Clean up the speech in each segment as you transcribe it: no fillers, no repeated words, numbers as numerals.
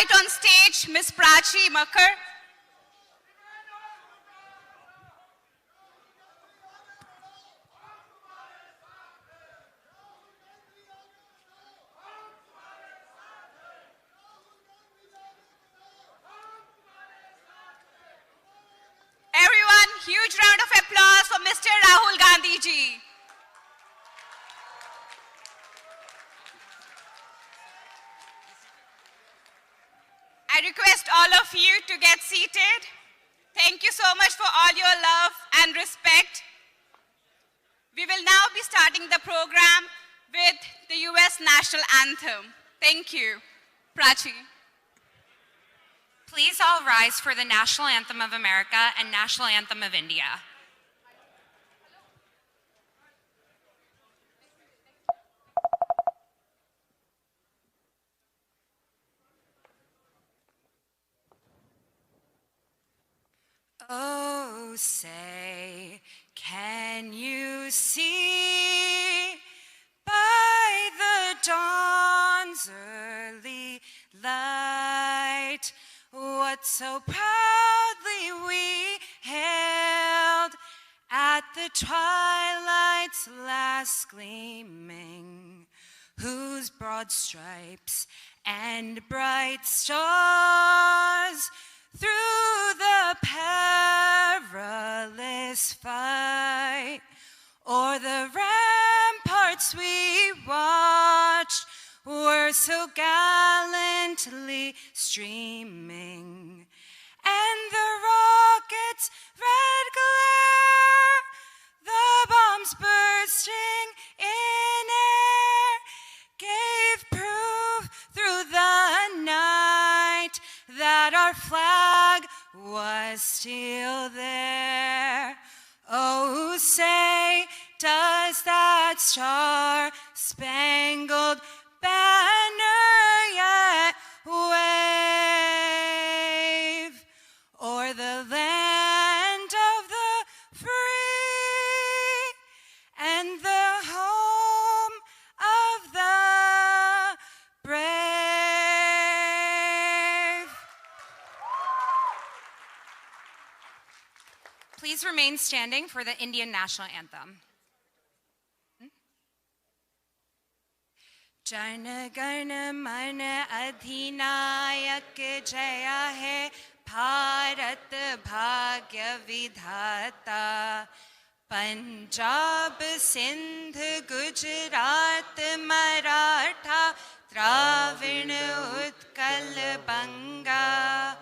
invite on stage Ms. Prachi Makar. Everyone, huge round of applause for Mr. Rahul Gandhi ji. I request all of you to get seated. Thank you so much for all your love and respect. We will now be starting the program with the US National Anthem. Thank you. Prachi. Please all rise for the National Anthem of America and National Anthem of India. Oh, say, can you see by the dawn's early light what so proudly we hailed at the twilight's last gleaming, whose broad stripes and bright stars through the perilous fight o'er the ramparts we watched were so gallantly streaming, and the rocket's red glare, the bombs bursting in air, gave proof through the night that our flag was still there. Oh, say, does that star-spangled banner yet wave o'er the land of the free and the home of the brave? Please remain standing for the Indian National Anthem. Jana Gana Mana Adhinayak Jaya Hai Bharat Bhagya Vidhata Punjab Sindh Gujarat Maratha Dravin Utkal Banga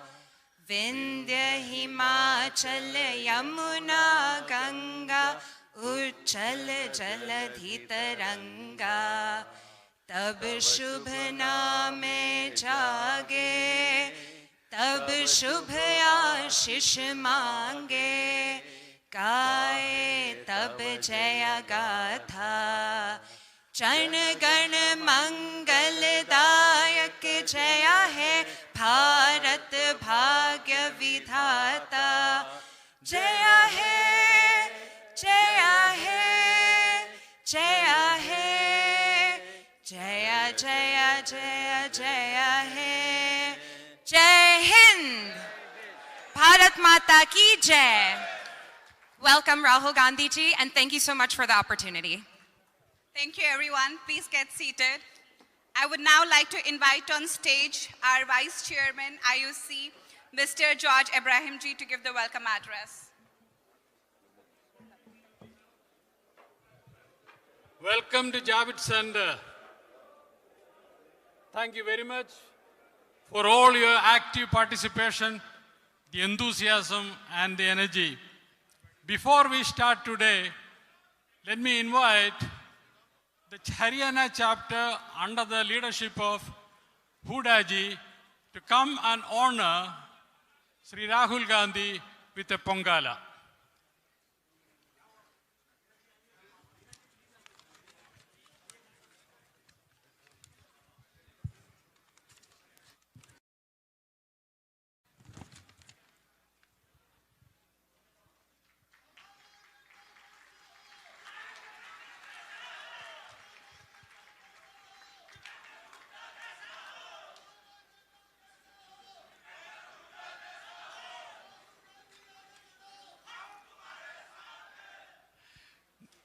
Vindhya Himachal Yamuna Ganga Uchal Jaladhi Taranga तब शुभ नामे जागे, तब शुभ आशीष मांगे, गाए तब जय गाथा। जन गण मंगलदायक जय है भारत भाग्य विधाता। जय है, जय है, जय है, जय जय जय जय है। जय हिंद, भारत माता की जय. Welcome Rahul Gandhi ji, and thank you so much for the opportunity. Thank you everyone. Please get seated. I would now like to invite on stage our Vice Chairman IUC, Mr. George Ibrahim ji, to give the welcome address. Welcome to Javits Center. Thank you very much for all your active participation, the enthusiasm and the energy. Before we start today, let me invite the Haryana chapter under the leadership of Huda ji to come and honor Sri Rahul Gandhi with a Pongala.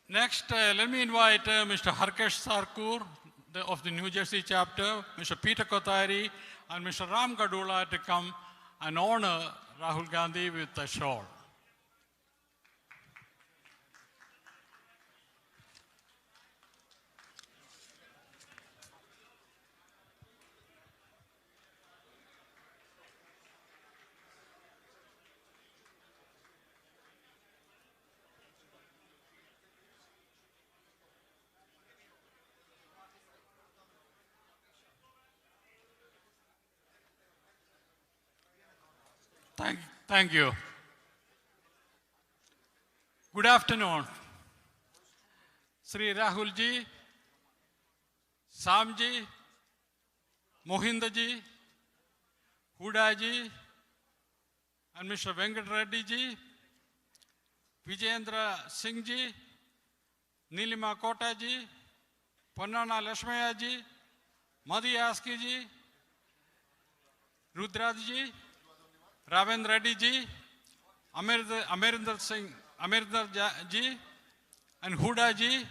Next, let me invite Mr. Harkesh Sarkur of the New Jersey chapter, Mr. Peter Kothari, and Mr. Ram Gadula to come and honor Rahul Gandhi with a shawl. Thank you. Good afternoon. Sri Rahul ji, Sam ji, Mohinder ji, Huda ji, and Mr. Venkat Reddy ji, Vijayendra Singh ji, Nilima Kota ji, Pannana Lashmaya ji, Madhi Aski ji, Rudraj ji, Ravendra Reddy ji, Amarinder Singh, Amarinder ji, and Huda ji,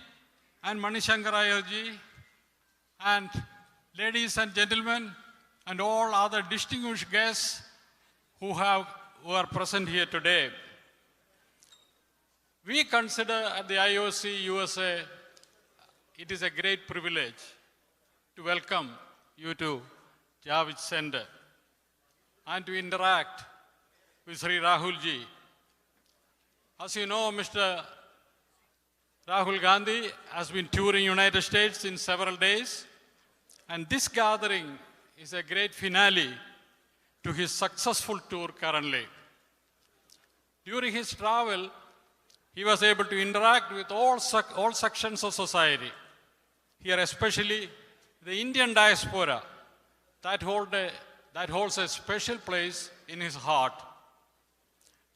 and Manishankaraya ji, and ladies and gentlemen, and all other distinguished guests who are present here today. We consider at the IOC USA, it is a great privilege to welcome you to Javits Center and to interact with Sri Rahul ji. As you know, Mr. Rahul Gandhi has been touring United States in several days, and this gathering is a great finale to his successful tour currently. During his travel, he was able to interact with all sections of society. Here especially the Indian diaspora that holds a special place in his heart.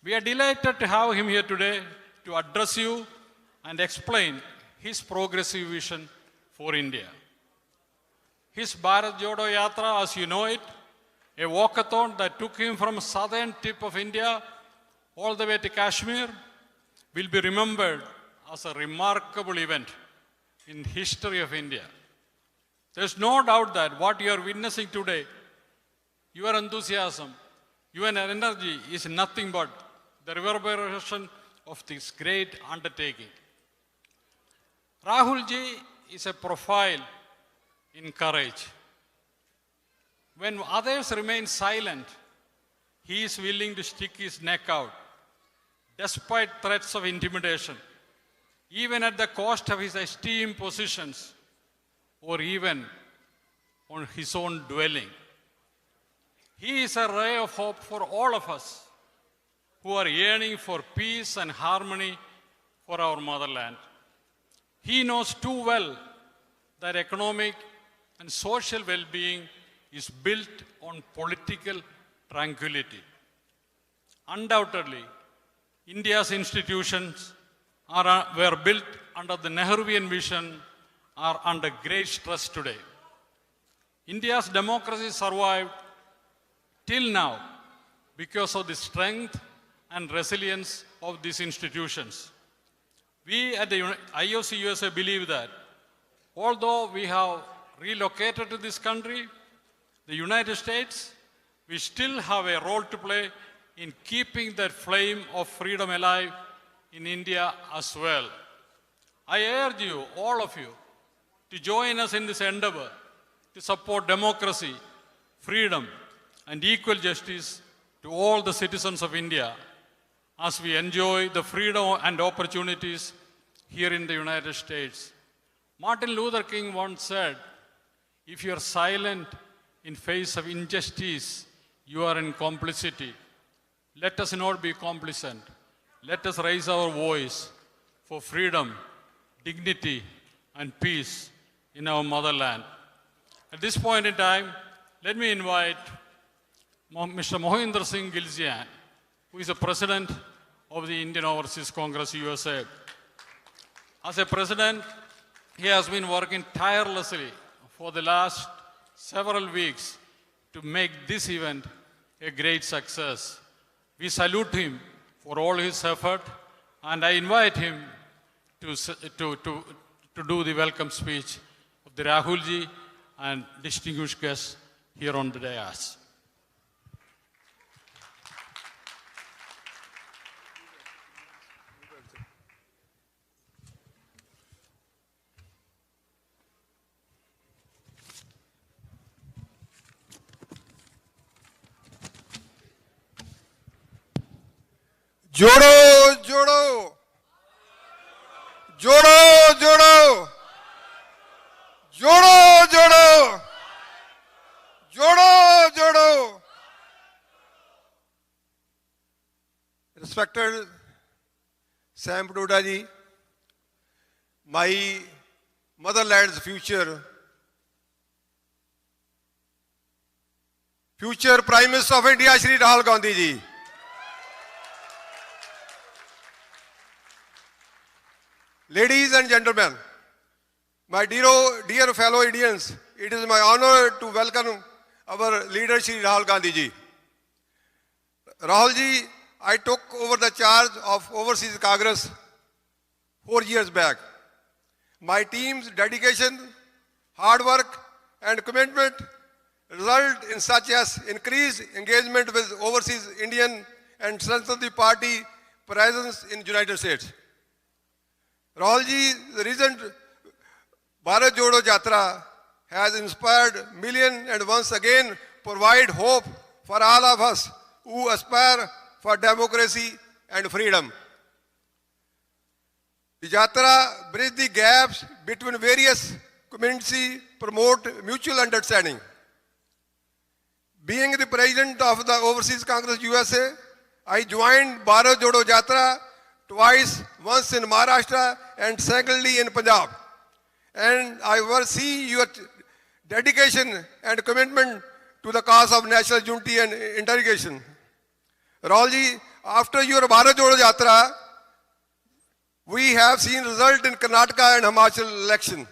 We are delighted to have him here today to address you and explain his progressive vision for India. His Bharat Jodo Yatra, as you know it, a walkathon that took him from southern tip of India all the way to Kashmir, will be remembered as a remarkable event in history of India. There's no doubt that what you are witnessing today, your enthusiasm, your energy is nothing but the reverberation of this great undertaking. Rahul ji is a profile in courage. When others remain silent, he is willing to stick his neck out, despite threats of intimidation, even at the cost of his esteemed positions, or even on his own dwelling. He is a ray of hope for all of us who are yearning for peace and harmony for our motherland. He knows too well that economic and social well-being is built on political tranquility. Undoubtedly, India's institutions were built under the Nehruvian vision are under great stress today. India's democracy survived till now because of the strength and resilience of these institutions. We at the IOC USA believe that although we have relocated to this country, the United States, we still have a role to play in keeping that flame of freedom alive in India as well. I urge you, all of you, to join us in this endeavor to support democracy, freedom, and equal justice to all the citizens of India as we enjoy the freedom and opportunities here in the United States. Martin Luther King once said, if you are silent in face of injustice, you are in complicity. Let us not be complacent. Let us raise our voice for freedom, dignity, and peace in our motherland. At this point in time, let me invite Mr. Mohinder Singh Gilzian, who is the President of the Indian Overseas Congress USA. As a president, he has been working tirelessly for the last several weeks to make this event a great success. We salute him for all his effort, and I invite him to do the welcome speech of the Rahul ji and distinguished guests here on the dais. जोड़ो जोड़ो जोड़ो जोड़ो जोड़ो जोड़ो जोड़ो जोड़ो Respected Sam Padoda ji, my motherland's future Prime Minister of India Shri Rahul Gandhi ji, ladies and gentlemen, my dear fellow Indians, it is my honor to welcome our leader Shri Rahul Gandhi ji. Rahul ji, I took over the charge of Overseas Congress 4 years back. My team's dedication, hard work and commitment result in such as increased engagement with overseas Indian and strengthen the party presence in United States. Rahul ji, the recent Bharat Jodo Yatra has inspired millions and once again provide hope for all of us who aspire for democracy and freedom. The Yatra bridges the gaps between various communities, promote mutual understanding. Being the president of the Overseas Congress USA, I joined Bharat Jodo Yatra twice, once in Maharashtra and secondly in Punjab. And I will see your dedication and commitment to the cause of national unity and integration. Rahul ji, after your Bharat Jodo Yatra, we have seen result in Karnataka and Himachal election,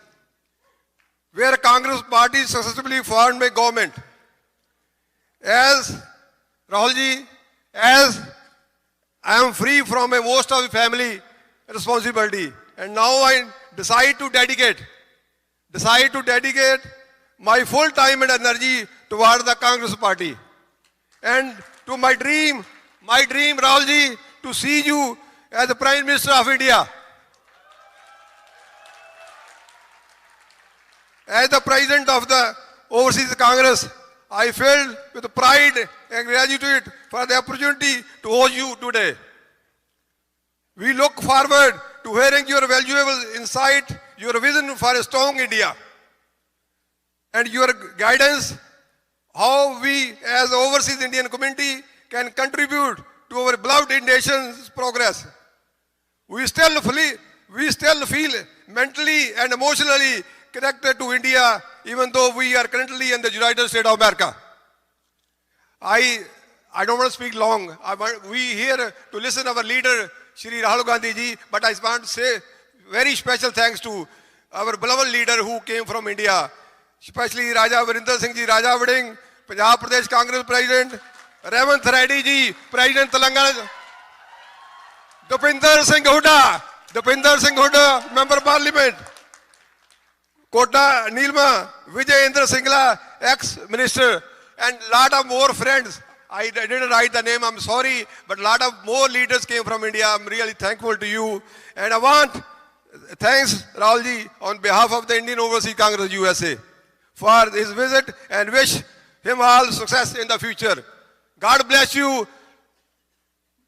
where Congress party successfully formed a government. As Rahul ji, as I am free from a most of the family responsibility, and now I decide to dedicate my full time and energy toward the Congress party. And to my dream, Rahul ji, to see you as the Prime Minister of India. As the President of the Overseas Congress, I filled with pride and gratitude for the opportunity to host you today. We look forward to hearing your valuable insight, your vision for a strong India, and your guidance how we as the overseas Indian community can contribute to our beloved nation's progress. We still feel mentally and emotionally connected to India, even though we are currently in the United States of America. I don't want to speak long. We here to listen to our leader, Shri Rahul Gandhi ji, but I want to say very special thanks to our beloved leader who came from India, especially Raja Varinder Singh ji, Raja Vading, Punjab Pradesh Congress President, Revanth Reddy ji, President Telangana, Dipinder Singh Hooda, Member Parliament, Kota Nilma, Vijay Indra Singla, ex-minister, and lot of more friends. I didn't write the name, I'm sorry, but a lot of more leaders came from India. I'm really thankful to you. And I want thanks Rahul ji on behalf of the Indian Overseas Congress USA for his visit and wish him all success in the future. God bless you.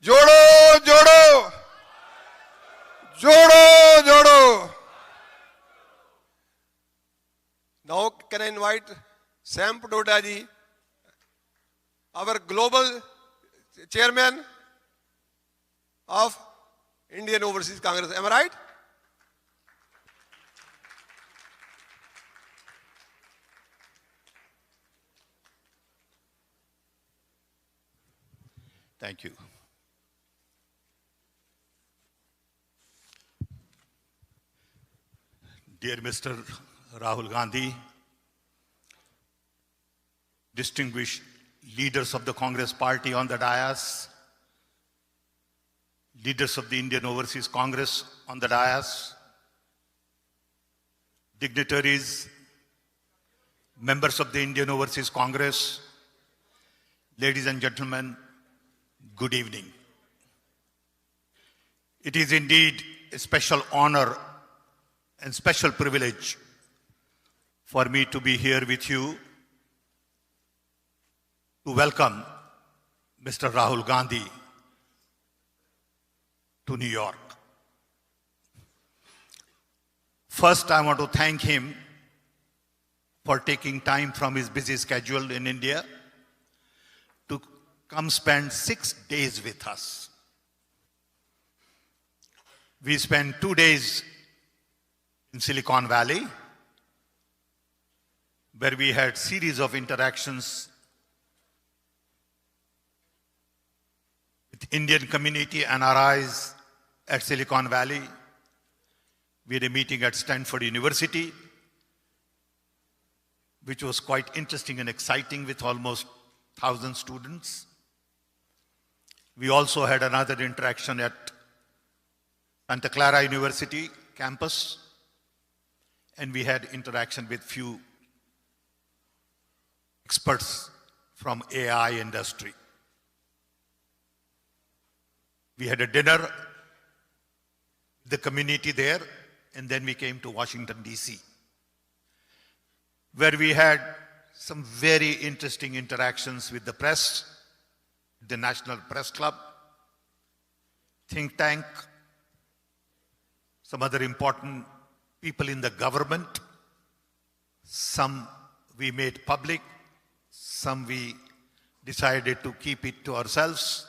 Jodo, jodo. Jodo, jodo. Now can I invite Sam Padoda ji, our global chairman of Indian Overseas Congress. Am I right? Thank you. Dear Mr. Rahul Gandhi, distinguished leaders of the Congress party on the dais, leaders of the Indian Overseas Congress on the dais, dignitaries, members of the Indian Overseas Congress, ladies and gentlemen, good evening. It is indeed a special honor and special privilege for me to be here with you to welcome Mr. Rahul Gandhi to New York. First, I want to thank him for taking time from his busy schedule in India to come spend 6 days with us. We spent 2 days in Silicon Valley, where we had series of interactions with Indian community NRIs at Silicon Valley. We had a meeting at Stanford University, which was quite interesting and exciting with almost 1,000 students. We also had another interaction at Santa Clara University campus, and we had interaction with few experts from AI industry. We had a dinner with the community there, and then we came to Washington, D.C., where we had some very interesting interactions with the press, the National Press Club, think tank, some other important people in the government. Some we made public, some we decided to keep it to ourselves.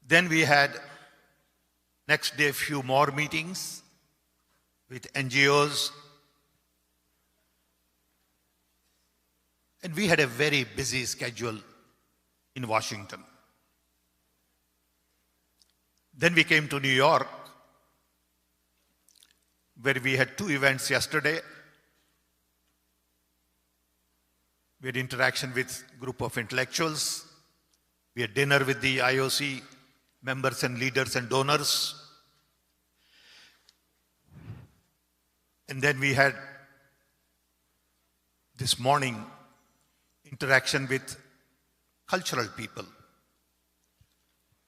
Then we had next day a few more meetings with NGOs. And we had a very busy schedule in Washington. Then we came to New York, where we had 2 events yesterday. We had interaction with a group of intellectuals. We had dinner with the IOC members and leaders and donors. And then we had this morning interaction with cultural people,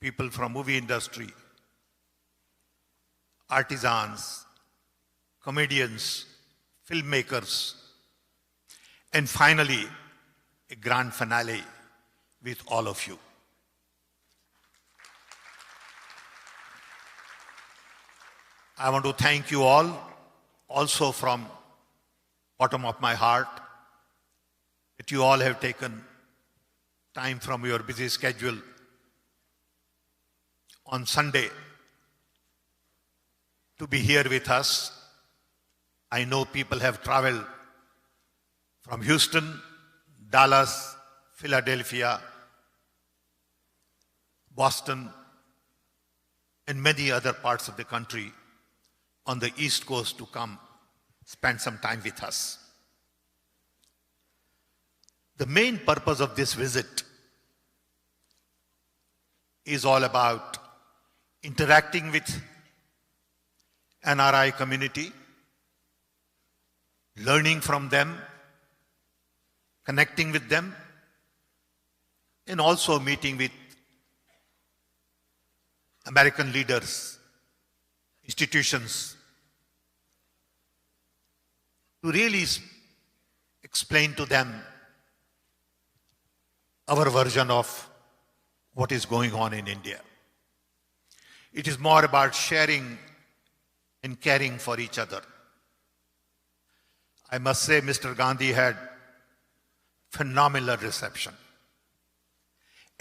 people from movie industry, artisans, comedians, filmmakers, and finally, a grand finale with all of you. I want to thank you all, also from bottom of my heart, that you all have taken time from your busy schedule on Sunday to be here with us. I know people have traveled from Houston, Dallas, Philadelphia, Boston, and many other parts of the country on the East Coast to come spend some time with us. The main purpose of this visit is all about interacting with NRI community, learning from them, connecting with them, and also meeting with American leaders, institutions, to really explain to them our version of what is going on in India. It is more about sharing and caring for each other. I must say, Mr. Gandhi had phenomenal reception.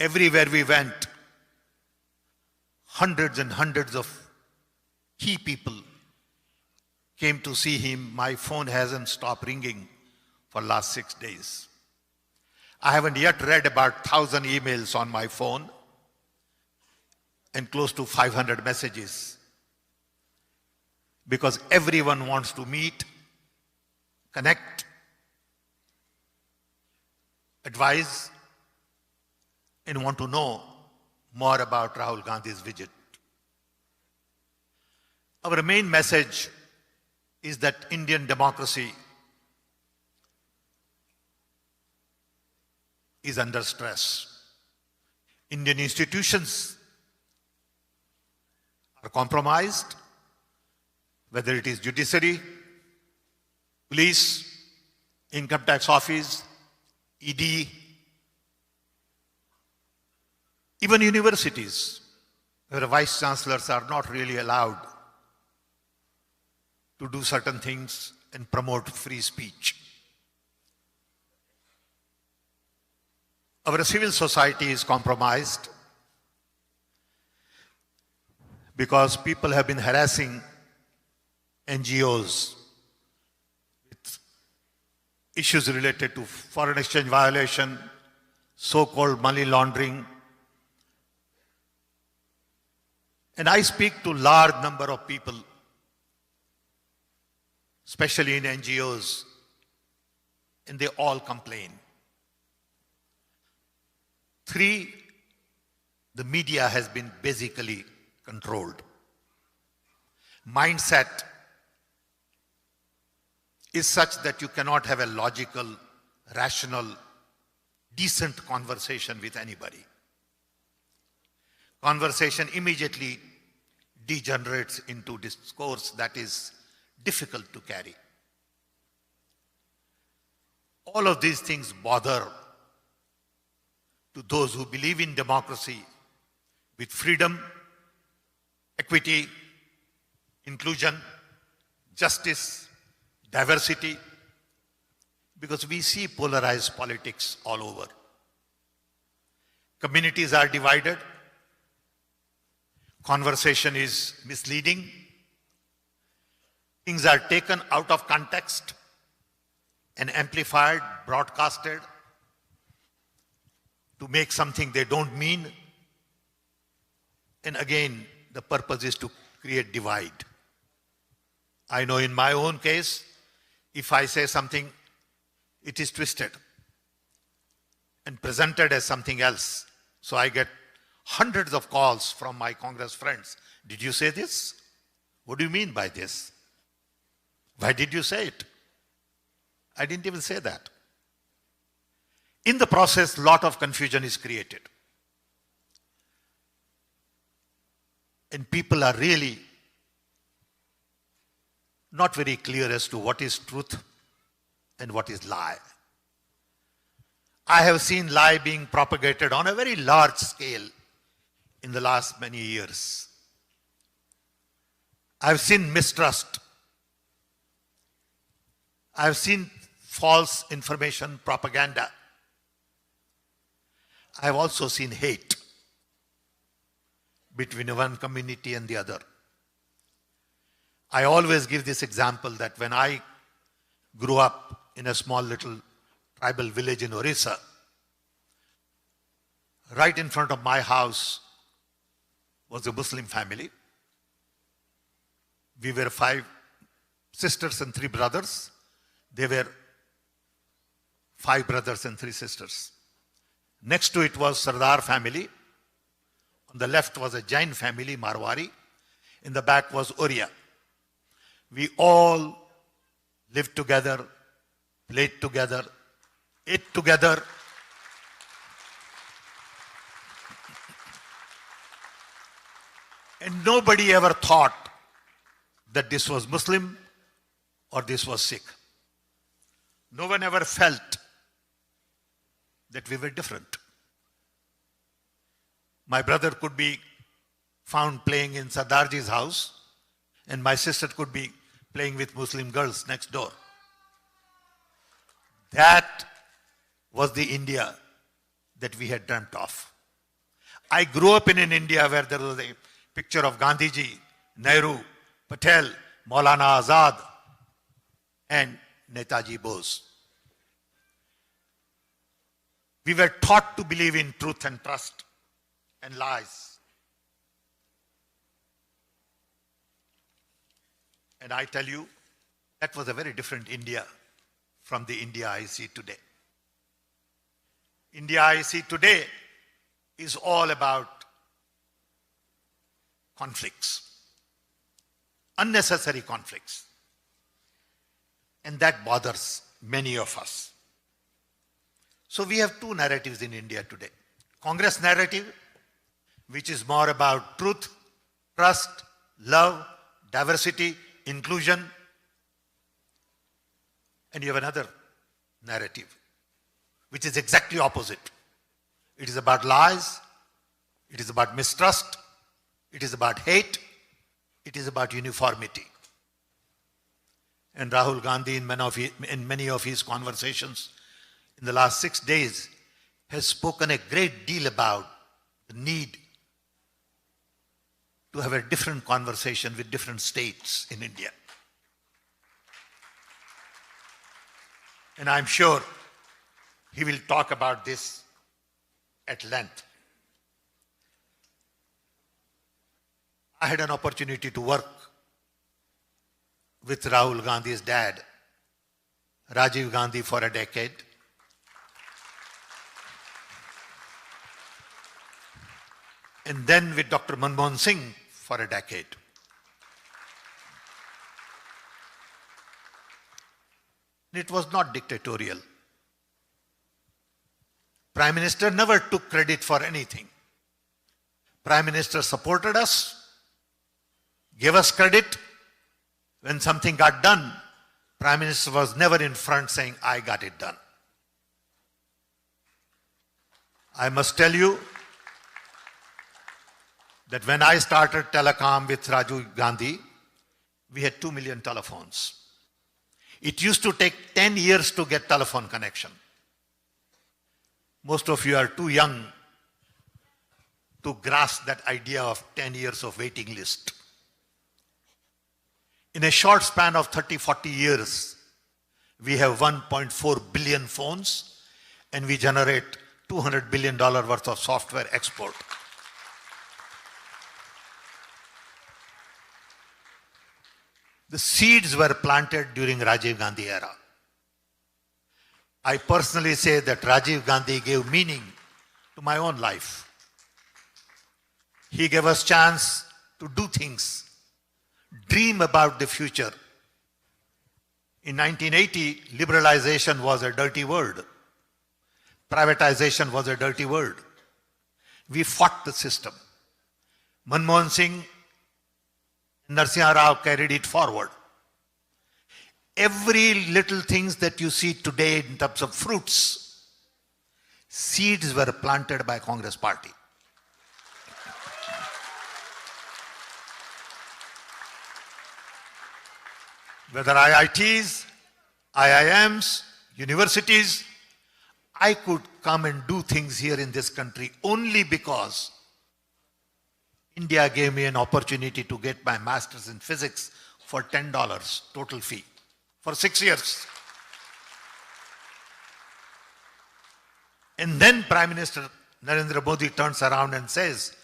Everywhere we went, hundreds and hundreds of key people came to see him. My phone hasn't stopped ringing for last 6 days. I haven't yet read about 1,000 emails on my phone and close to 500 messages, because everyone wants to meet, connect, advise, and want to know more about Rahul Gandhi's visit. Our main message is that Indian democracy is under stress. Indian institutions are compromised, whether it is judiciary, police, income tax office, ED, even universities, where vice chancellors are not really allowed to do certain things and promote free speech. Our civil society is compromised because people have been harassing NGOs with issues related to foreign exchange violation, so-called money laundering. And I speak to large number of people, especially in NGOs, and they all complain. 3, the media has been basically controlled. Mindset is such that you cannot have a logical, rational, decent conversation with anybody. Conversation immediately degenerates into discourse that is difficult to carry. All of these things bother to those who believe in democracy with freedom, equity, inclusion, justice, diversity, because we see polarized politics all over. Communities are divided. Conversation is misleading. Things are taken out of context and amplified, broadcasted to make something they don't mean. And again, the purpose is to create divide. I know in my own case, if I say something, it is twisted and presented as something else. So I get hundreds of calls from my Congress friends. Did you say this? What do you mean by this? Why did you say it? I didn't even say that. In the process, a lot of confusion is created. And people are really not very clear as to what is truth and what is lie. I have seen lie being propagated on a very large scale in the last many years. I've seen mistrust. I've seen false information, propaganda. I've also seen hate between one community and the other. I always give this example that when I grew up in a small little tribal village in Orissa, right in front of my house was a Muslim family. We were 5 sisters and 3 brothers. They were 5 brothers and 3 sisters. Next to it was Sardar family. On the left was a Jain family, Marwari. In the back was Oriya. We all lived together, played together, ate together. And nobody ever thought that this was Muslim or this was Sikh. No one ever felt that we were different. My brother could be found playing in Sardarji's house, and my sister could be playing with Muslim girls next door. That was the India that we had dreamt of. I grew up in an India where there was a picture of Gandhiji, Nehru, Patel, Maulana Azad, and Netaji Bose. We were taught to believe in truth and trust and lies. And I tell you, that was a very different India from the India I see today. India I see today is all about conflicts, unnecessary conflicts. And that bothers many of us. So we have two narratives in India today. Congress narrative, which is more about truth, trust, love, diversity, inclusion. And you have another narrative, which is exactly opposite. It is about lies, it is about mistrust, it is about hate, it is about uniformity. And Rahul Gandhi, in many of his conversations in the last 6 days, has spoken a great deal about the need to have a different conversation with different states in India. And I'm sure he will talk about this at length. I had an opportunity to work with Rahul Gandhi's dad, Rajiv Gandhi, for a decade. And then with Dr. Manmohan Singh for a decade. It was not dictatorial. Prime Minister never took credit for anything. Prime Minister supported us, gave us credit. When something got done, Prime Minister was never in front saying, I got it done. I must tell you that when I started telecom with Rajiv Gandhi, we had 2 million telephones. It used to take 10 years to get telephone connection. Most of you are too young to grasp that idea of 10 years of waiting list. In a short span of 30, 40 years, we have 1.4 billion phones and we generate $200 billion worth of software export. The seeds were planted during Rajiv Gandhi era. I personally say that Rajiv Gandhi gave meaning to my own life. He gave us chance to do things, dream about the future. In 1980, liberalization was a dirty word. Privatization was a dirty word. We fought the system. Manmohan Singh, Narasimha Rao carried it forward. Every little things that you see today in terms of fruits, seeds were planted by Congress party. Whether IITs, IIMs, universities, I could come and do things here in this country only because India gave me an opportunity to get my master's in physics for $10 total fee for 6 years. And then Prime Minister Narendra Modi turns around and says,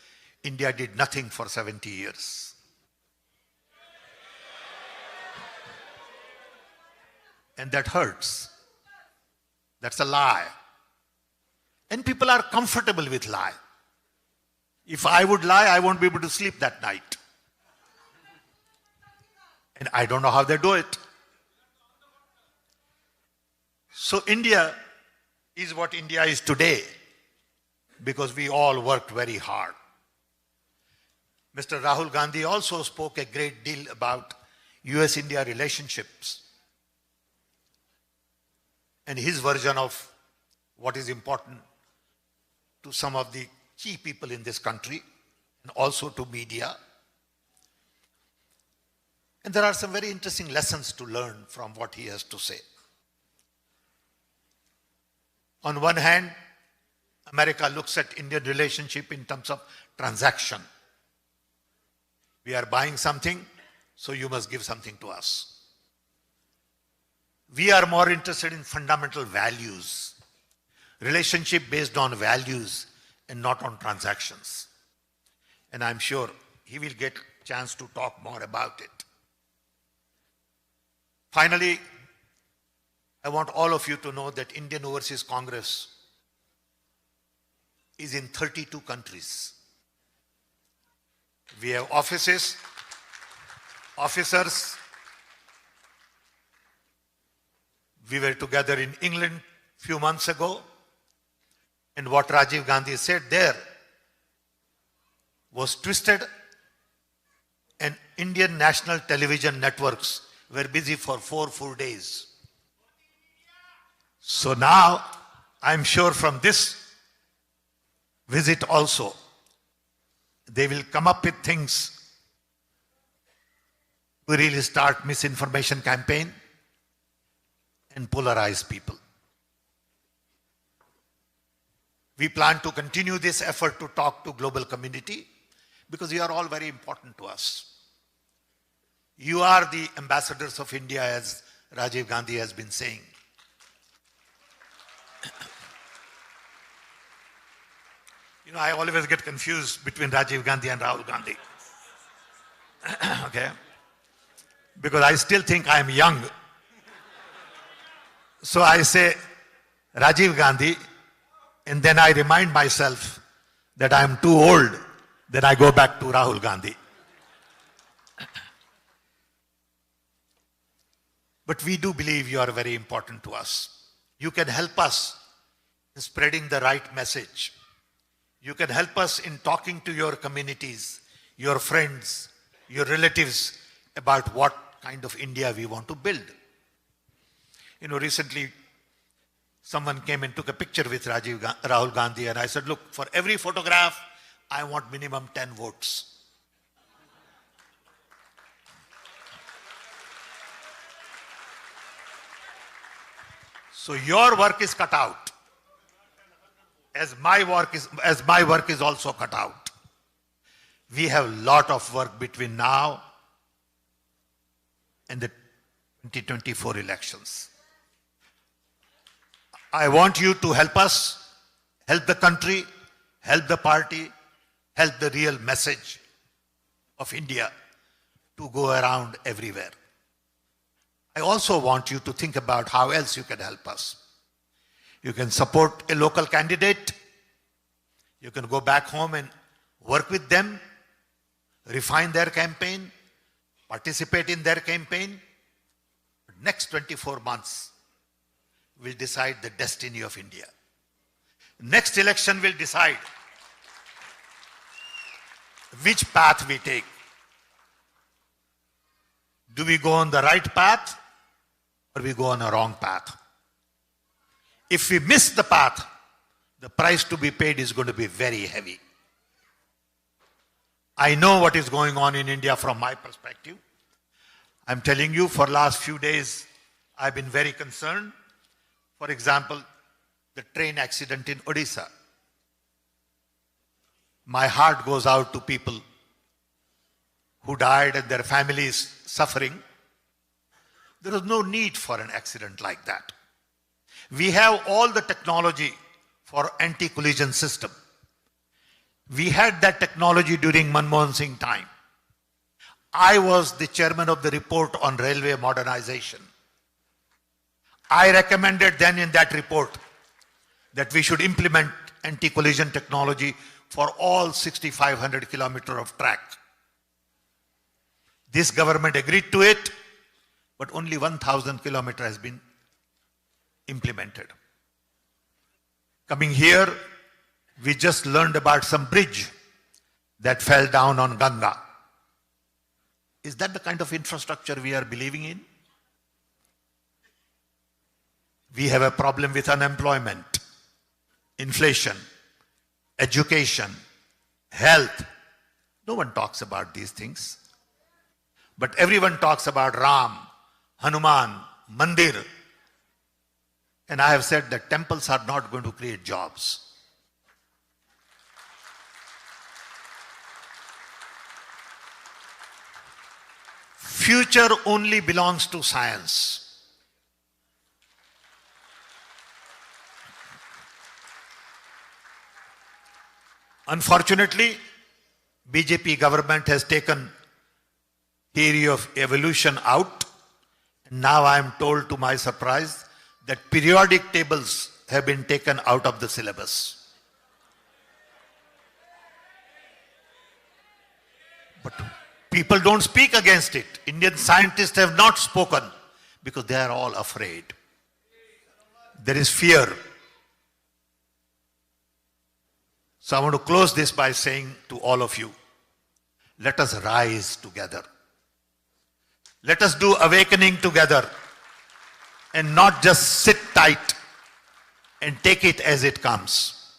India did nothing for 70 years. And that hurts. That's a lie. And people are comfortable with lie. If I would lie, I won't be able to sleep that night. And I don't know how they do it. So India is what India is today because we all worked very hard. Mr. Rahul Gandhi also spoke a great deal about US-India relationships and his version of what is important to some of the key people in this country and also to media. And there are some very interesting lessons to learn from what he has to say. On one hand, America looks at Indian relationship in terms of transaction. We are buying something, so you must give something to us. We are more interested in fundamental values, relationship based on values and not on transactions. And I'm sure he will get a chance to talk more about it. Finally, I want all of you to know that Indian Overseas Congress is in 32 countries. We have offices, officers. We were together in England a few months ago, and what Rajiv Gandhi said there was twisted, and Indian national television networks were busy for 4 full days. So now, I'm sure from this visit also, they will come up with things to really start misinformation campaign and polarize people. We plan to continue this effort to talk to global community because you are all very important to us. You are the ambassadors of India, as Rajiv Gandhi has been saying. You know, I always get confused between Rajiv Gandhi and Rahul Gandhi. Okay? Because I still think I am young. So I say Rajiv Gandhi, and then I remind myself that I am too old. Then I go back to Rahul Gandhi. But we do believe you are very important to us. You can help us in spreading the right message. You can help us in talking to your communities, your friends, your relatives about what kind of India we want to build. You know, recently someone came and took a picture with Rahul Gandhi, and I said, look, for every photograph, I want minimum 10 votes. So your work is cut out, as my work is also cut out. We have a lot of work between now and the 2024 elections. I want you to help us, help the country, help the party, help the real message of India to go around everywhere. I also want you to think about how else you can help us. You can support a local candidate. You can go back home and work with them, refine their campaign, participate in their campaign. Next 24 months will decide the destiny of India. Next election will decide which path we take. Do we go on the right path or we go on a wrong path? If we miss the path, the price to be paid is going to be very heavy. I know what is going on in India from my perspective. I'm telling you, for last few days, I've been very concerned. For example, the train accident in Odisha. My heart goes out to people who died and their families suffering. There is no need for an accident like that. We have all the technology for anti-collision system. We had that technology during Manmohan Singh time. I was the chairman of the report on railway modernization. I recommended then in that report that we should implement anti-collision technology for all 6,500 kilometers of track. This government agreed to it, but only 1,000 kilometers has been implemented. Coming here, we just learned about some bridge that fell down on Ganga. Is that the kind of infrastructure we are believing in? We have a problem with unemployment, inflation, education, health. No one talks about these things. But everyone talks about Ram, Hanuman, Mandir. And I have said that temples are not going to create jobs. Future only belongs to science. Unfortunately, BJP government has taken theory of evolution out. Now I am told, to my surprise, that periodic tables have been taken out of the syllabus. But people don't speak against it. Indian scientists have not spoken because they are all afraid. There is fear. So I want to close this by saying to all of you, let us rise together. Let us do awakening together and not just sit tight and take it as it comes.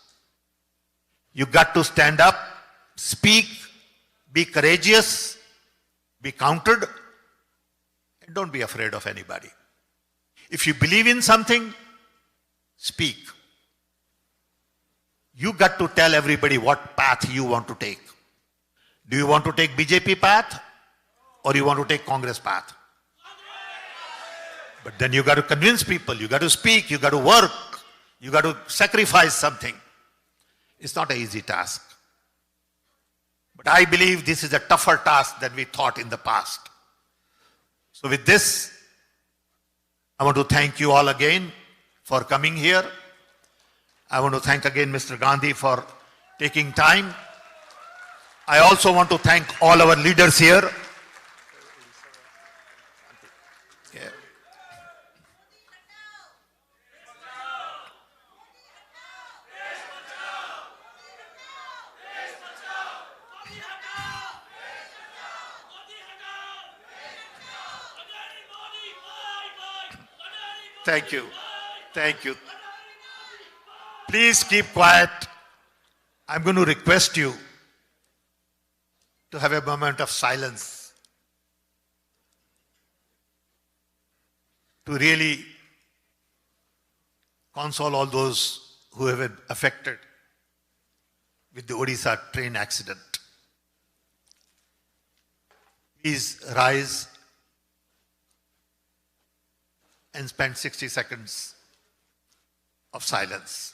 You got to stand up, speak, be courageous, be counted, and don't be afraid of anybody. If you believe in something, speak. You got to tell everybody what path you want to take. Do you want to take BJP path or you want to take Congress path? But then you got to convince people, you got to speak, you got to work, you got to sacrifice something. It's not an easy task. But I believe this is a tougher task than we thought in the past. So with this, I want to thank you all again for coming here. I want to thank again Mr. Gandhi for taking time. I also want to thank all our leaders here. Yeah. Thank you. Thank you. Please keep quiet. I'm going to request you to have a moment of silence to really console all those who have been affected with the Odisha train accident. Please rise and spend 60 seconds of silence.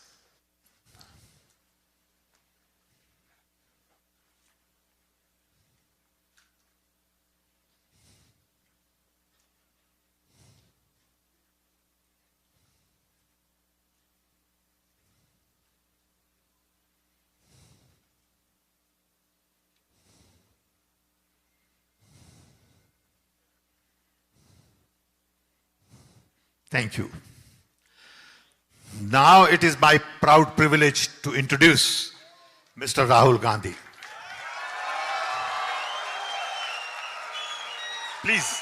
Thank you. Now it is my proud privilege to introduce Mr. Rahul Gandhi. Please.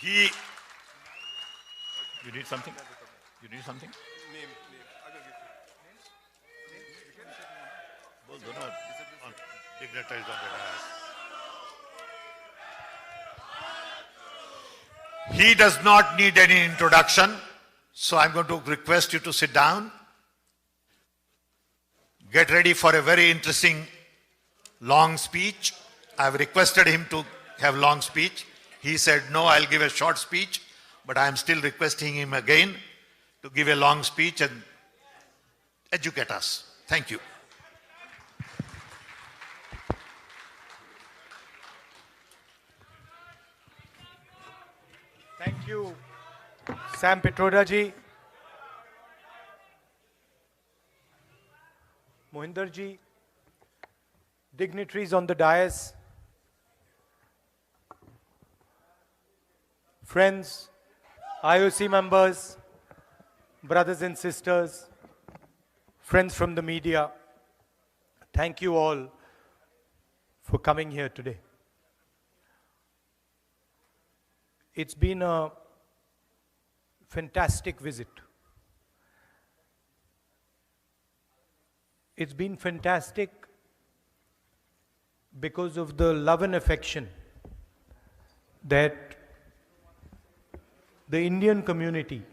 You need something? You need something? बोल दो ना, dignitaries on the dais. He does not need any introduction, so I'm going to request you to sit down. Get ready for a very interesting long speech. I've requested him to have long speech. He said, no, I'll give a short speech, but I'm still requesting him again to give a long speech and educate us. Thank you. Thank you, Sam Pitroda ji, Mohinder ji, dignitaries on the dais, friends, IOC members, brothers and sisters, friends from the media, thank you all for coming here today. It's been a fantastic visit. It's been fantastic because of the love and affection that the Indian community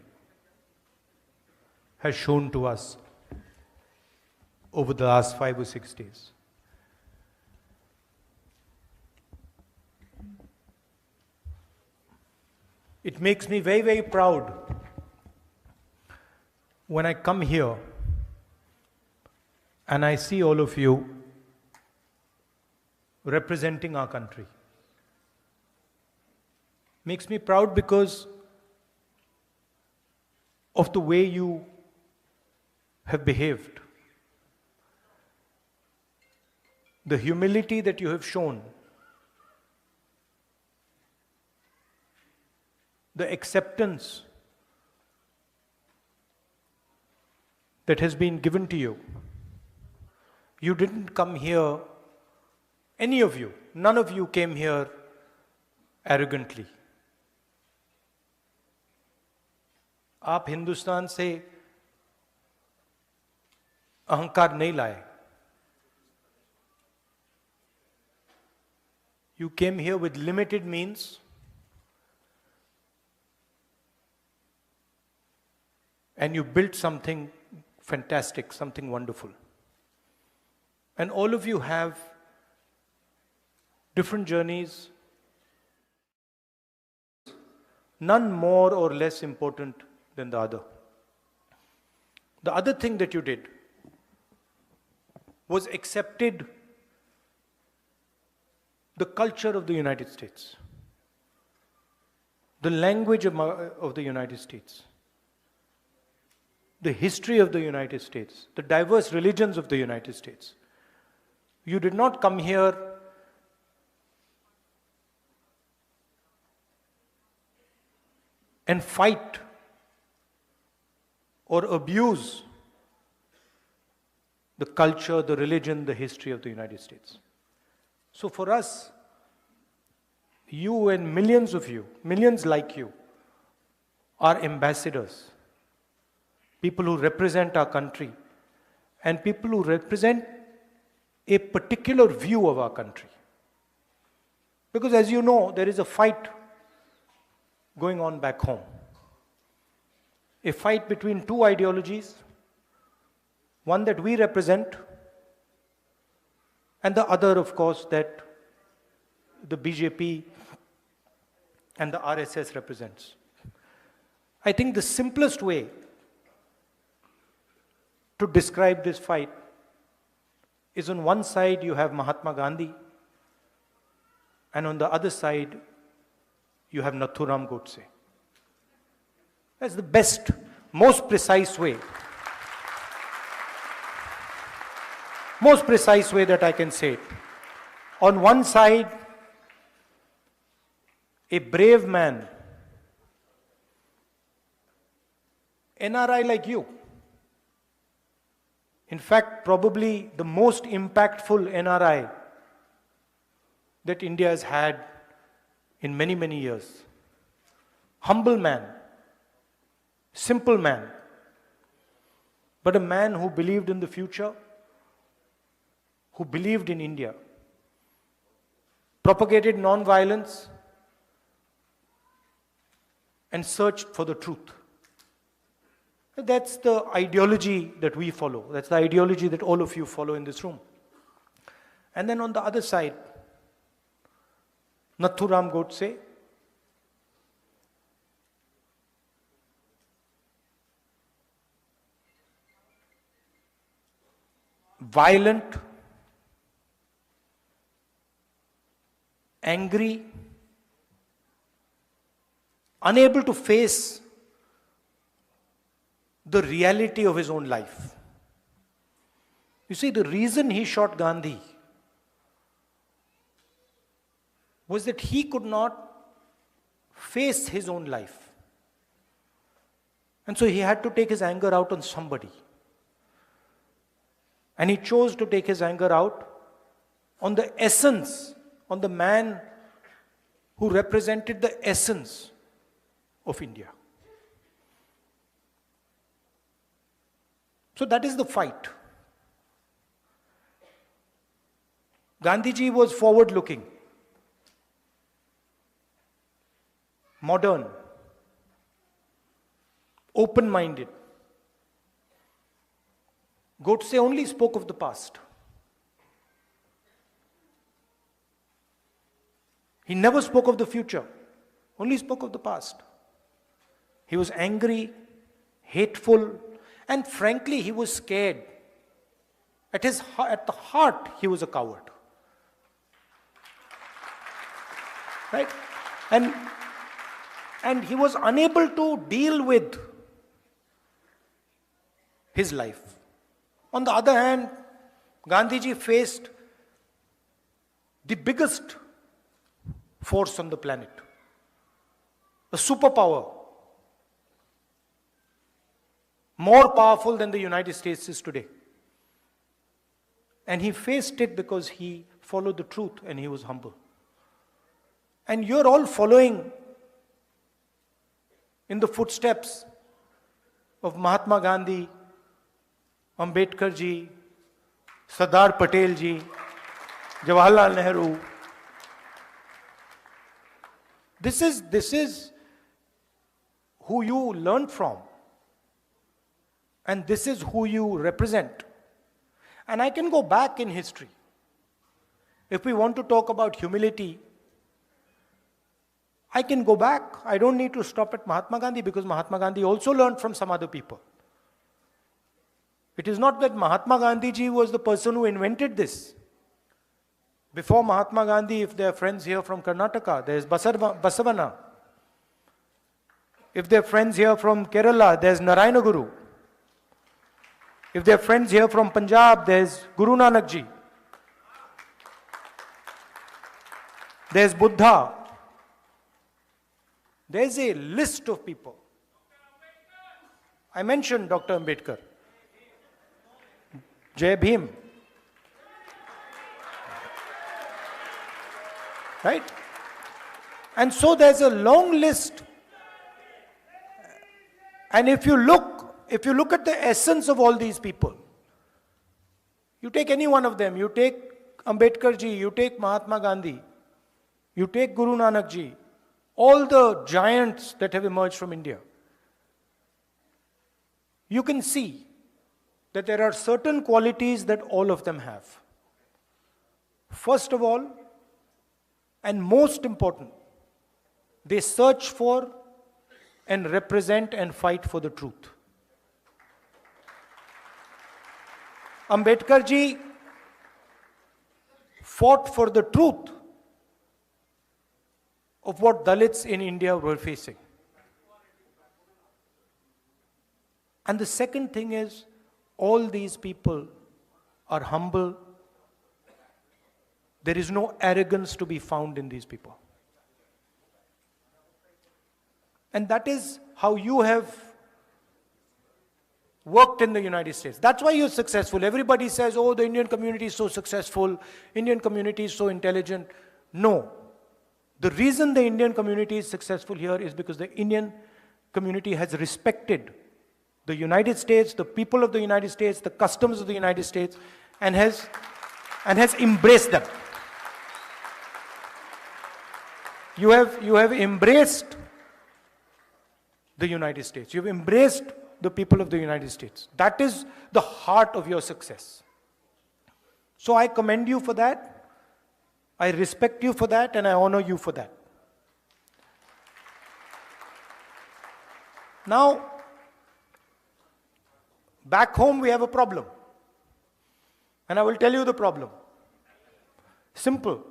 has shown to us over the last 5 or 6 days. It makes me very, very proud when I come here and I see all of you representing our country. Makes me proud because of the way you have behaved. the humility that you have shown, the acceptance that has been given to you. You didn't come here, any of you, none of you came here arrogantly. आप हिंदुस्तान से अहंकार नहीं लाए. You came here with limited means and you built something fantastic, something wonderful. And all of you have different journeys, none more or less important than the other. The other thing that you did was accepted the culture of the United States, the language of the United States, the history of the United States, the diverse religions of the United States. You did not come here and fight or abuse the culture, the religion, the history of the United States. So for us, you and millions of you, millions like you, are ambassadors, people who represent our country and people who represent a particular view of our country. Because as you know, there is a fight going on back home. A fight between two ideologies, one that we represent and the other, of course, that the BJP and the RSS represents. I think the simplest way to describe this fight is on one side you have Mahatma Gandhi and on the other side you have Nathuram Godse. That's the best, most precise way. Most precise way that I can say it. On one side, a brave man, NRI like you. In fact, probably the most impactful NRI that India has had in many, many years. Humble man, simple man, but a man who believed in the future, who believed in India, propagated non-violence, and searched for the truth. That's the ideology that we follow. That's the ideology that all of you follow in this room. And then on the other side, Nathuram Godse, violent, angry, unable to face the reality of his own life. You see, the reason he shot Gandhi was that he could not face his own life. And so he had to take his anger out on somebody. And he chose to take his anger out on the essence, on the man who represented the essence of India. So that is the fight. Gandhiji was forward-looking, modern, open-minded. Godse only spoke of the past. He never spoke of the future, only spoke of the past. He was angry, hateful, and frankly, he was scared. At the heart, he was a coward. Right? And he was unable to deal with his life. On the other hand, Gandhiji faced the biggest force on the planet, a superpower, more powerful than the United States is today. And he faced it because he followed the truth and he was humble. And you're all following in the footsteps of Mahatma Gandhi, Ambedkar ji, Sardar Patel ji, Jawaharlal Nehru. This is who you learned from. And this is who you represent. And I can go back in history. If we want to talk about humility, I can go back. I don't need to stop at Mahatma Gandhi, because Mahatma Gandhi also learned from some other people. It is not that Mahatma Gandhi ji was the person who invented this. Before Mahatma Gandhi, if there are friends here from Karnataka, there is Basavana. If there are friends here from Kerala, there is Narayana Guru. If there are friends here from Punjab, there is Guru Nanak ji. There is Buddha. There is a list of people. I mentioned Dr. Ambedkar. Jai Bhim. Right? And so there's a long list. And if you look at the essence of all these people, you take any one of them, you take Ambedkar ji, you take Mahatma Gandhi, you take Guru Nanak ji, all the giants that have emerged from India, you can see that there are certain qualities that all of them have. First of all, and most important, they search for and represent and fight for the truth. Ambedkar ji fought for the truth of what Dalits in India were facing. And the second thing is, all these people are humble. There is no arrogance to be found in these people. And that is how you have worked in the United States. That's why you're successful. Everybody says, oh, the Indian community is so successful, Indian community is so intelligent. No. The reason the Indian community is successful here is because the Indian community has respected the United States, the people of the United States, the customs of the United States, and has embraced them. You have embraced the United States. You've embraced the people of the United States. That is the heart of your success. So I commend you for that. I respect you for that, and I honor you for that. Now, back home we have a problem. And I will tell you the problem. Simple.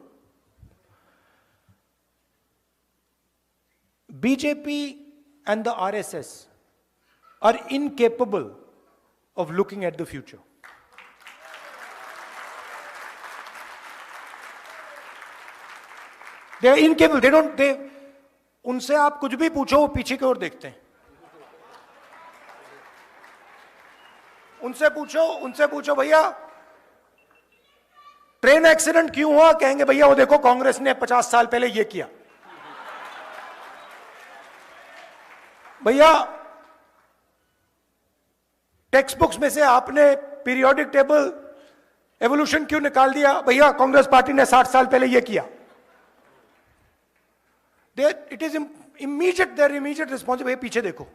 BJP and the RSS are incapable of looking at the future. They are incapable. उनसे आप कुछ भी पूछो, वो पीछे की ओर देखते हैं. उनसे पूछो भैया ट्रेन एक्सीडेंट क्यों हुआ, कहेंगे भैया वो देखो कांग्रेस ने 50 साल पहले ये किया. भैया टेक्स्ट बुक्स में से आपने पीरियोडिक टेबल एवोल्यूशन क्यों निकाल दिया, भैया कांग्रेस पार्टी ने 60 साल पहले ये किया. It is immediate, their immediate response, भैया पीछे देखो.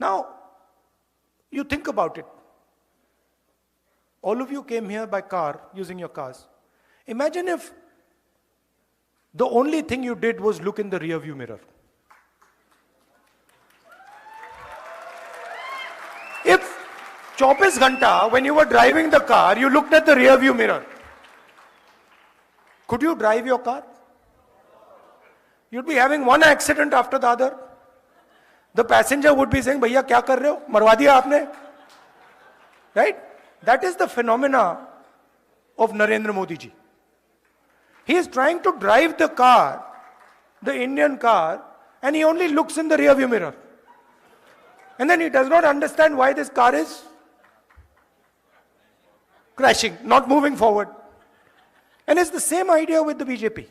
Now, you think about it. All of you came here by car, using your cars. Imagine if the only thing you did was look in the rear view mirror. If 24 घंटा, when you were driving the car, you looked at the rear view mirror, could you drive your car? You'd be having one accident after the other. The passenger would be saying, भैया क्या कर रहे हो, मरवा दिया आपने. Right? That is the phenomena of Narendra Modi ji. He is trying to drive the car, the Indian car, and he only looks in the rear view mirror. And then he does not understand why this car is crashing, not moving forward. And it's the same idea with the BJP,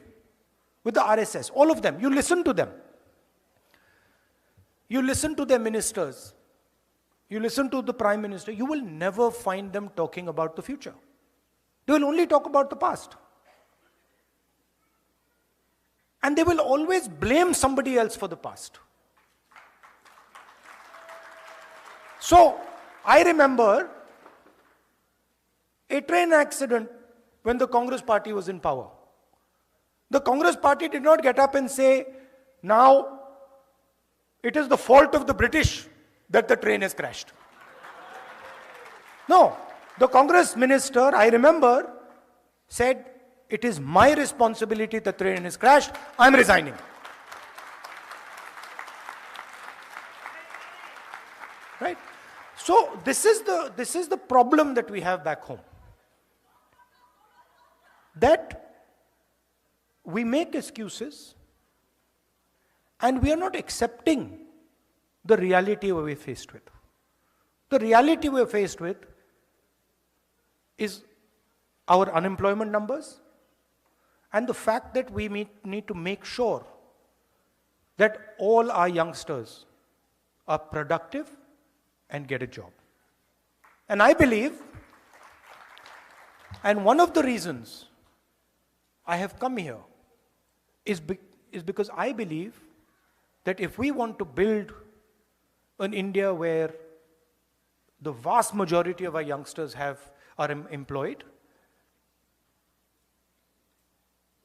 with the RSS, all of them. You listen to them. You listen to their ministers. You listen to the Prime Minister. You will never find them talking about the future. They will only talk about the past. And they will always blame somebody else for the past. So, I remember a train accident when the Congress party was in power. The Congress party did not get up and say, now it is the fault of the British that the train has crashed. No, the Congress minister, I remember, said, it is my responsibility the train has crashed, I'm resigning. Right? So this is the problem that we have back home. That we make excuses and we are not accepting the reality we're faced with. The reality we're faced with is our unemployment numbers and the fact that we need to make sure that all our youngsters are productive and get a job. And I believe, and one of the reasons I have come here is because I believe that if we want to build an India where the vast majority of our youngsters are employed,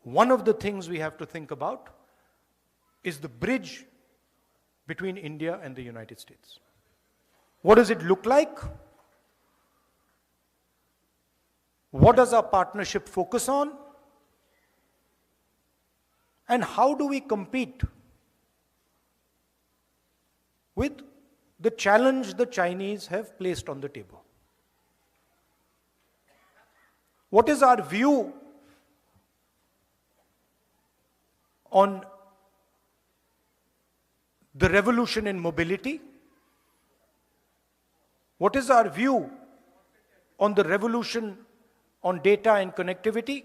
one of the things we have to think about is the bridge between India and the United States. What does it look like? What does our partnership focus on? And how do we compete with the challenge the Chinese have placed on the table? What is our view on the revolution in mobility? What is our view on the revolution on data and connectivity?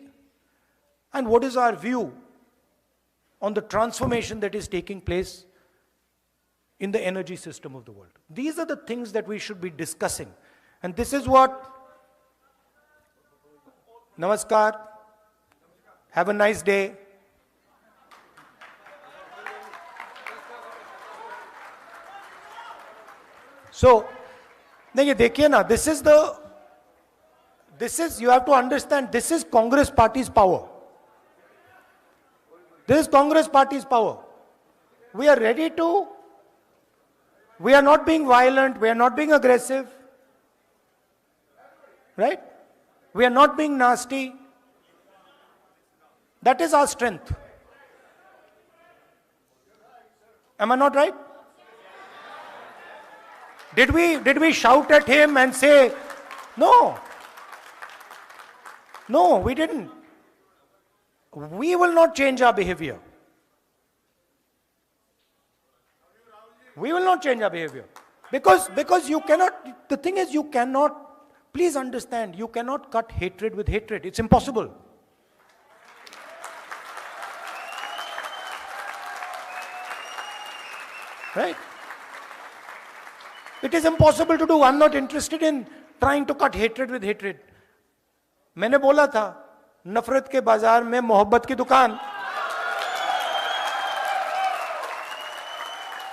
And what is our view on the transformation that is taking place in the energy system of the world? These are the things that we should be discussing. And this is what, Namaskar, have a nice day. So, नहीं देखिए ना, this is, you have to understand, this is Congress party's power. This is Congress party's power. We are ready to, we are not being violent, we are not being aggressive, right? We are not being nasty. That is our strength. Am I not right? Did we shout at him and say, no? No, we didn't. We will not change our behavior. We will not change our behavior. Because you cannot, the thing is you cannot, please understand, you cannot cut hatred with hatred. It's impossible. Right? It is impossible to do. I'm not interested in trying to cut hatred with hatred. मैंने बोला था, नफरत के बाजार में मोहब्बत की दुकान.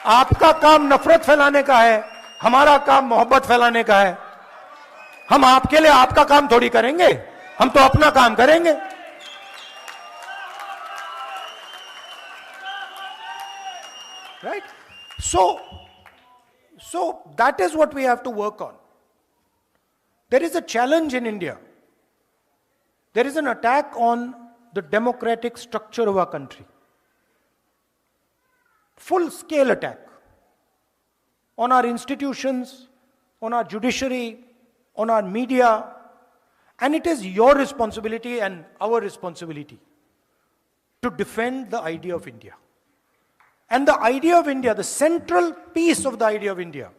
आपका काम नफरत फैलाने का है, हमारा काम मोहब्बत फैलाने का है. हम आपके लिए आपका काम थोड़ी करेंगे, हम तो अपना काम करेंगे. Right? So that is what we have to work on. There is a challenge in India. There is an attack on the democratic structure of our country. Full-scale attack on our institutions, on our judiciary, on our media, And it is your responsibility and our responsibility to defend the idea of India. And the idea of India, the central piece of the idea of India,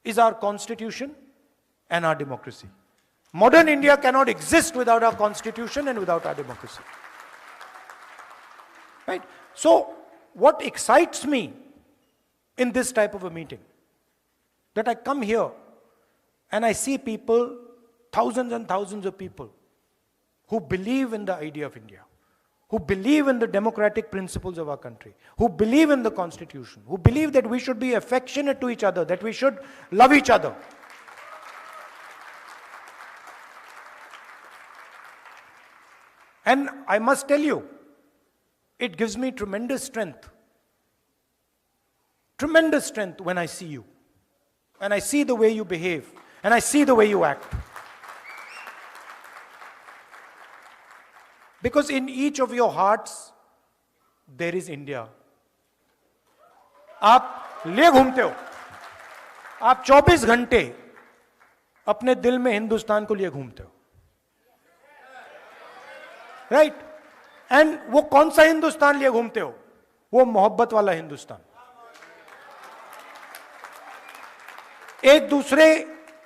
is our constitution and our democracy. Modern India cannot exist without our constitution and without our democracy. Right? So, what excites me in this type of a meeting, that I come here and I see people, thousands and thousands of people, who believe in the idea of India, who believe in the democratic principles of our country, who believe in the constitution, who believe that we should be affectionate to each other, that we should love each other. And I must tell you, it gives me tremendous strength when I see you, and I see the way you behave, and I see the way you act. Because in each of your hearts, there is India. आप ले घूमते हो, आप 24 घंटे अपने दिल में हिंदुस्तान को लिए घूमते हो, राइट? एंड वो कौन सा हिंदुस्तान लिए घूमते हो? वो मोहब्बत वाला हिंदुस्तान, एक दूसरे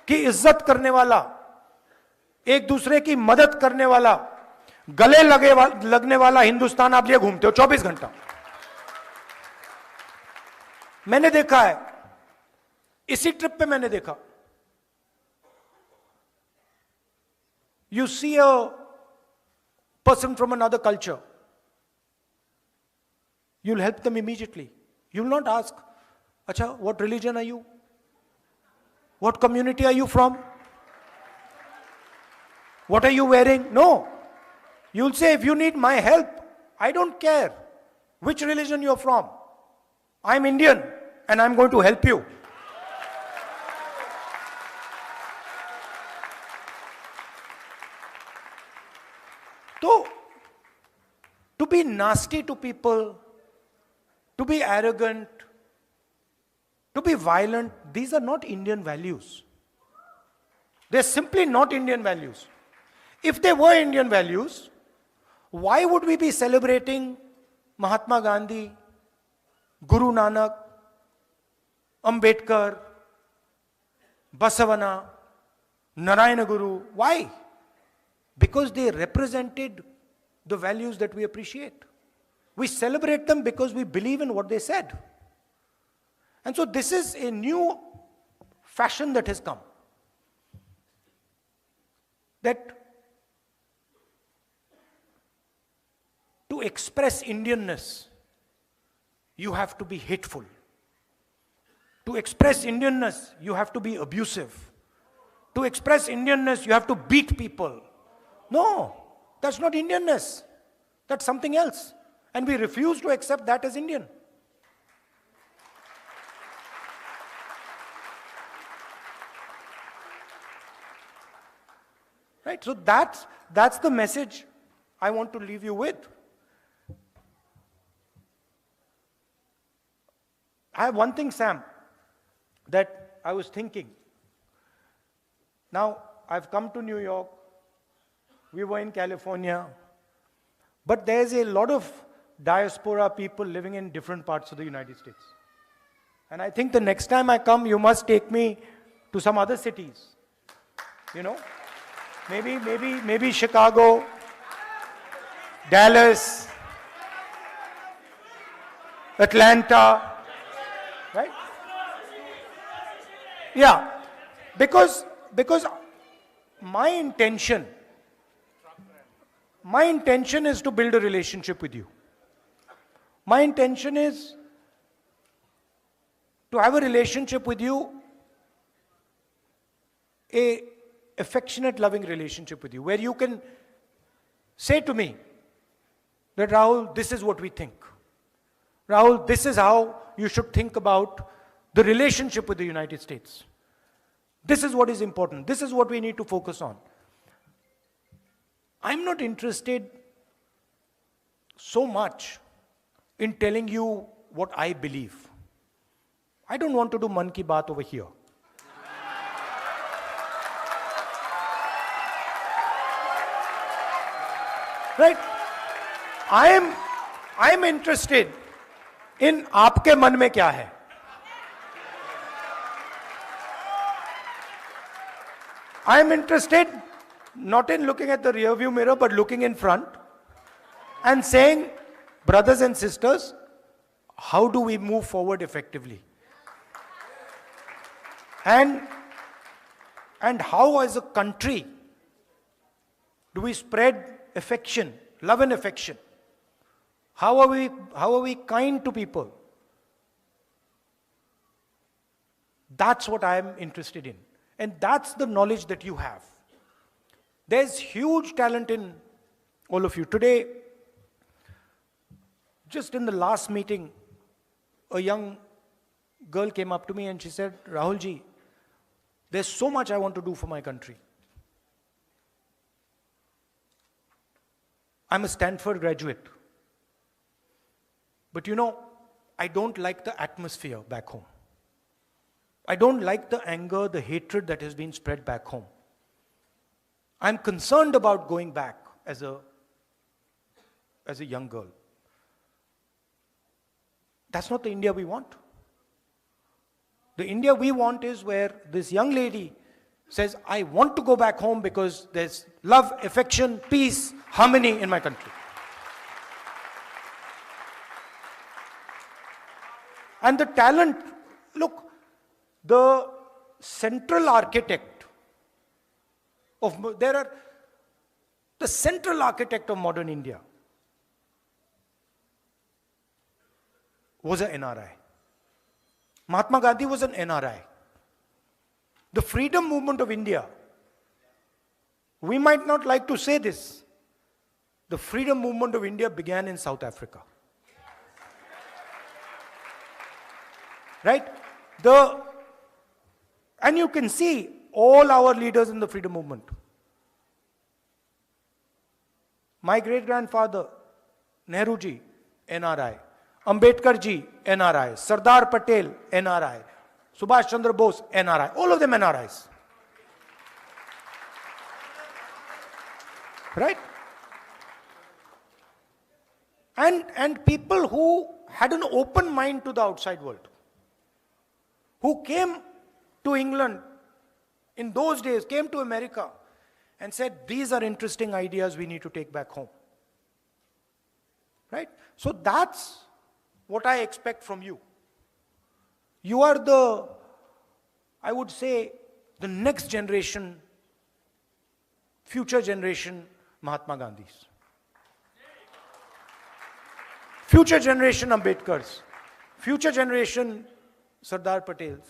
की इज्जत करने वाला, एक दूसरे की मदद करने वाला, गले लगने वाला हिंदुस्तान आप लिए घूमते हो 24 घंटा. मैंने देखा है, इसी ट्रिप पे मैंने देखा. You see a person from another culture, you'll help them immediately. You'll not ask, Acha, what religion are you? What community are you from? What are you wearing? No. You'll say, if you need my help, I don't care which religion you're from. I'm Indian and I'm going to help you. So, to be nasty to people, to be arrogant, to be violent, these are not Indian values. They're simply not Indian values. If they were Indian values, why would we be celebrating Mahatma Gandhi, Guru Nanak, Ambedkar, Basavana, Narayana Guru? Why? Because they represented the values that we appreciate. We celebrate them because we believe in what they said. And so this is a new fashion that has come. That to express Indianness, you have to be hateful. To express Indianness, you have to be abusive. To express Indianness, you have to beat people. No, that's not Indianness. That's something else. And we refuse to accept that as Indian. Right? So that's the message I want to leave you with. I have one thing, Sam, that I was thinking. Now, I've come to New York. We were in California. But there's a lot of diaspora people living in different parts of the United States. And I think the next time I come, you must take me to some other cities. You know? Maybe Chicago, Dallas, Atlanta, right? Yeah, because my intention is to build a relationship with you. My intention is to have a relationship with you, a affectionate, loving relationship with you, where you can say to me that, Rahul, this is what we think. Rahul, this is how you should think about the relationship with the United States. This is what is important. This is what we need to focus on. I'm not interested so much in telling you what I believe. I don't want to do Man Ki Baat over here. Right? I am interested in आपके मन में क्या है. I am interested not in looking at the rear view mirror, but looking in front and saying, brothers and sisters, how do we move forward effectively? And how as a country do we spread affection, love and affection? How are we kind to people? That's what I am interested in. And that's the knowledge that you have. There's huge talent in all of you. Today, just in the last meeting, a young girl came up to me and she said, Rahul ji, there's so much I want to do for my country. I'm a Stanford graduate. But you know, I don't like the atmosphere back home. I don't like the anger, the hatred that has been spread back home. I'm concerned about going back as a young girl. That's not the India we want. The India we want is where this young lady says, I want to go back home because there's love, affection, peace, harmony in my country. And the talent, look, the central architect of modern India was an NRI. Mahatma Gandhi was an NRI. The freedom movement of India, we might not like to say this, the freedom movement of India began in South Africa. Right? And you can see all our leaders in the freedom movement. My great-grandfather, Nehru ji, NRI. Ambedkar ji, NRI. Sardar Patel, NRI. Subhash Chandra Bose, NRI. All of them NRIs. Right? And people who had an open mind to the outside world, who came to England in those days, came to America and said, these are interesting ideas we need to take back home. Right? So that's what I expect from you. You are I would say, the next generation, future generation Mahatma Gandhis. Future generation Ambedkars. Future generation Sardar Patels.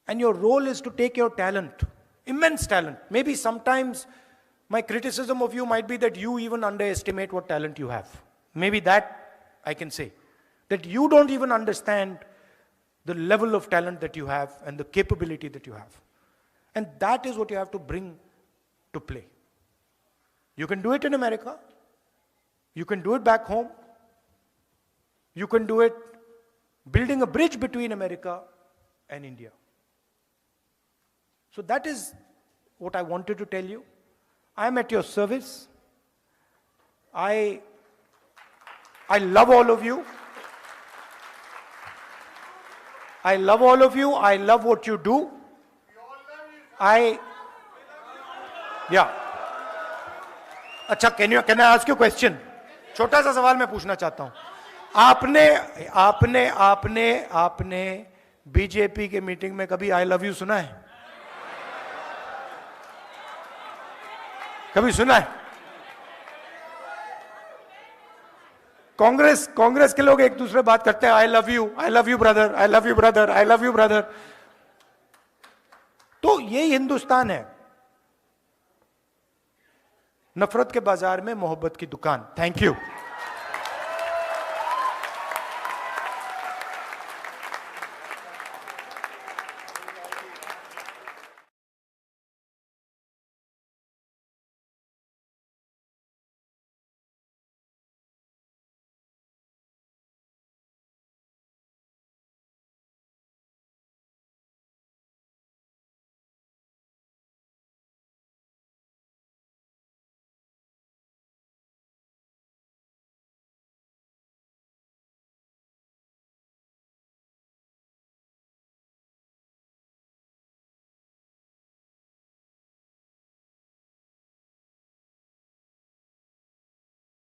And your role is to take your talent, immense talent. Maybe sometimes my criticism of you might be that you even underestimate what talent you have. Maybe that I can say. That you don't even understand the level of talent that you have and the capability that you have. And that is what you have to bring to play. You can do it in America. You can do it back home. You can do it building a bridge between America and India. So that is what I wanted to tell you. I am at your service. I love all of you. I love all of you. I love what you do. Yeah. अच्छा, can I ask you a question? छोटा सा सवाल मैं पूछना चाहता हूं. आपने BJP के मीटिंग में कभी आई लव यू सुना है? कभी सुना है? कांग्रेस के लोग एक दूसरे बात करते हैं, I love you brother, I love you brother, I love you brother. तो यही हिंदुस्तान है. नफरत के बाजार में मोहब्बत की दुकान. Thank you.